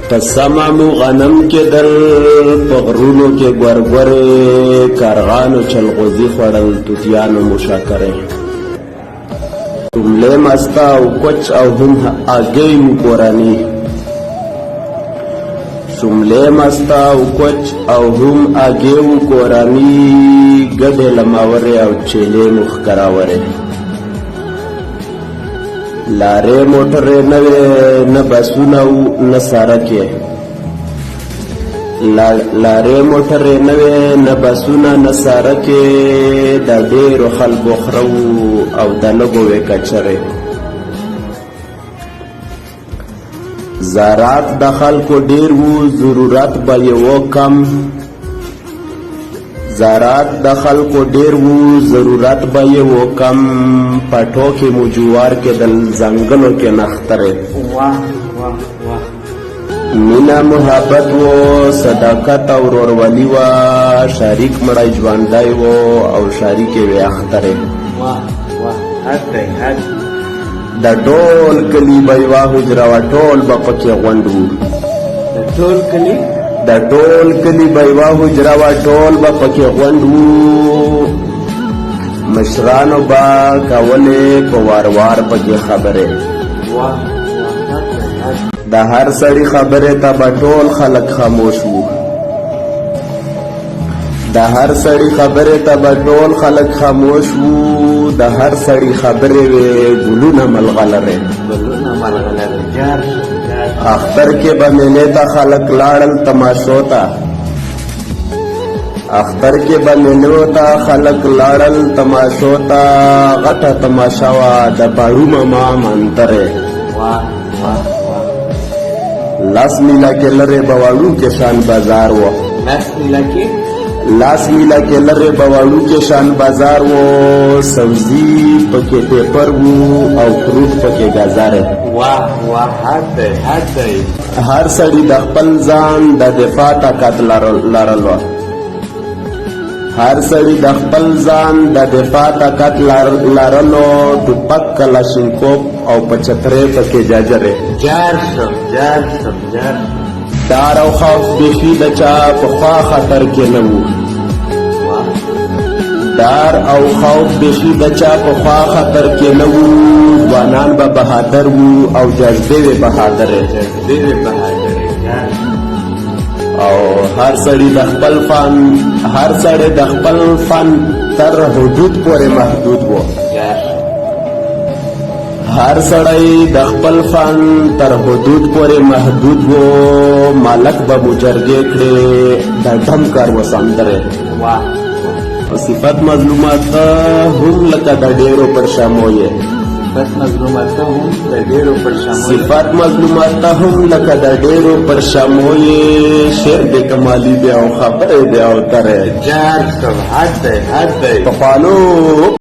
پسمامو غنم کې در پغرونو کې ګورګورې کارغانو چلغوزي خوړل توتیانو مشاکره جملې مستا او کوچ او هم اگې کورانی جملې مستا او کوچ او هم اگې کورانی ګډه لماوره او چيلې مخ کراوره لارے موٹر نوے نہ بسونا نہ سارکے لارے موٹر نوے نہ بسونا نہ سارکے دا ډیرو خلکو خرو او دا لګو وې کچره زارات د خلکو ډیر وو ضرورت به یو کم زارات د خلکو ډیر وو ضرورت به یو کم پټو کې موجوار کې دل ځنګلو کې نختره واه واه واه مینا محبت و صداقت او ورورولي و شریک مړی ژوندی و او شریک وی اختره واه واه هڅه هڅه د ټول کلی بیوا حجره و ټول به پکې غونډ وو د ټول کلی د ټول کلی بیوا حجره و ټول به پکې غونډ وو مشرانو با کولې په وار وار پکې خبره واه د هر سړي خبره ته به ټول خلک خاموش وو د هر سړي خبره ته به ټول خلک خاموش وو د هر سړي خبره وې ګلونه ملغلره اختر کې به مېلې ته خلک لاړل تماشو ته اختر کې به مېلو ته خلک لاړل تماشو ته غټه تماشا وه د باړو ماما منترې لاس میله کې لرې به واړو کې شان بازار و لاس میله کې لرې به واړو کې شان بازار و سبزي پکې پیپر وو او فروټ پکې گازاره هر سړي د خپل ځان د دفاع طاقت لرلو هر سړي د خپل ځان د دفاع طاقت لرلو ټوپک کلاشینکوف او 75 پکې جاجره دار او خوف بیخي د چا په خوا خطر کې نه وو دار او خوف بیخي د چا په خوا خطر کې نه وو ځوانان به بهادر وو او جذبې وې بهادرې او هر سړی د خپل فن تر حدود پورې محدود وو هر سړی د خپل فن تر حدود پورې محدود وو مالک به مجرګې کړې د ډم کار وسندره صفت مظلومات هم لکه د ډیرو پر شاموي صفات مظلومات هم لکه د ډیرو پر شاموي شعر د کمالي دی او خبره دی او تره جار سب حد دی په پالو